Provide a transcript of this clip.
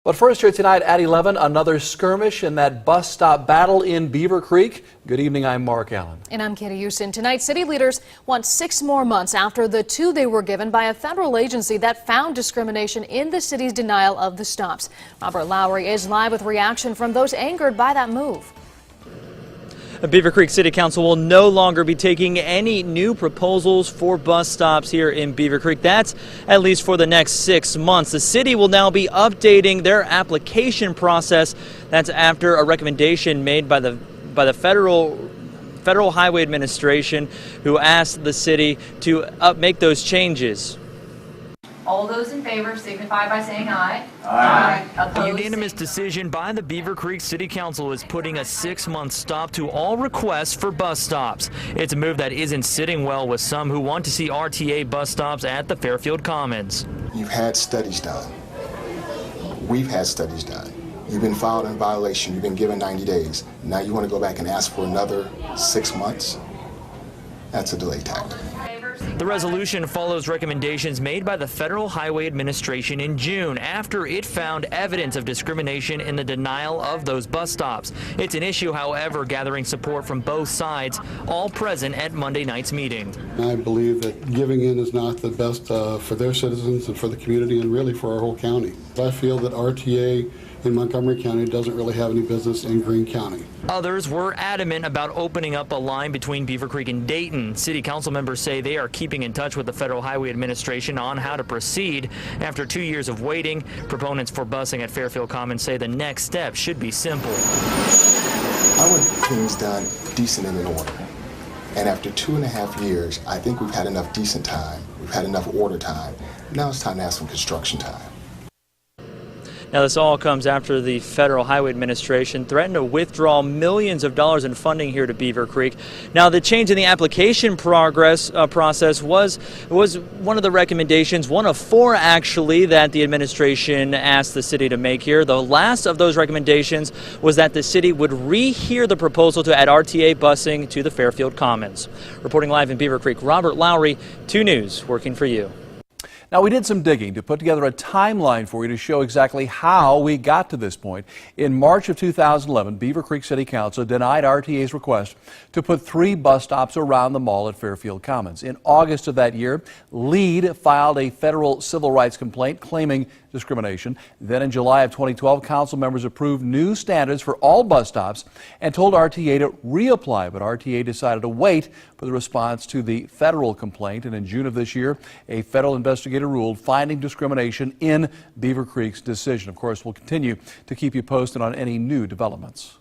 But first here tonight at 11, another skirmish in that bus stop battle in Beavercreek. Good evening, I'm Mark Allen. And I'm Katie Houston. Tonight, city leaders want 6 more months after the 2 they were given by a federal agency that found discrimination in the city's denial of the stops. Robert Lowry is live with reaction from those angered by that move. Beavercreek City Council will no longer be taking any new proposals for bus stops here in Beavercreek. That's at least for the next 6 months. The city will now be updating their application process. That's after a recommendation made by the Federal Highway Administration, who asked the city to make those changes. All those in favor signify by saying aye. Aye. A unanimous decision by the Beavercreek City Council is putting a 6-month stop to all requests for bus stops. It's a move that isn't sitting well with some who want to see RTA bus stops at the Fairfield Commons. You've had studies done. We've had studies done. You've been filed in violation. You've been given 90 days. Now you want to go back and ask for another 6 months? That's a delay tactic. The resolution follows recommendations made by the Federal Highway Administration in June after it found evidence of discrimination in the denial of those bus stops. It's an issue, however, gathering support from both sides, all present at Monday night's meeting. I believe that giving in is not the best for their citizens and for the community and really for our whole county. I feel that RTA in Montgomery County doesn't really have any business in Greene County. Others were adamant about opening up a line between Beavercreek and Dayton. City council members say they are keeping in touch with the Federal Highway Administration on how to proceed. After 2 years of waiting, proponents for busing at Fairfield Commons say the next step should be simple. I want things done decent and in order. And after 2.5 years, I think we've had enough decent time. We've had enough order time. Now it's time to have some construction time. Now, this all comes after the Federal Highway Administration threatened to withdraw millions of dollars in funding here to Beavercreek. Now, the change in the application process was one of the recommendations, one of 4 actually, that the administration asked the city to make here. The last of those recommendations was that the city would rehear the proposal to add RTA busing to the Fairfield Commons. Reporting live in Beavercreek, Robert Lowry, 2 News, working for you. Now, we did some digging to put together a timeline for you to show exactly how we got to this point. In March of 2011, Beavercreek City Council denied RTA's request to put 3 bus stops around the mall at Fairfield Commons. In August of that year, LEAD filed a federal civil rights complaint claiming discrimination. Then in July of 2012, council members approved new standards for all bus stops and told RTA to reapply, but RTA decided to wait for the response to the federal complaint. And in June of this year, a federal investigator ruled finding discrimination in Beavercreek's decision. Of course, we'll continue to keep you posted on any new developments.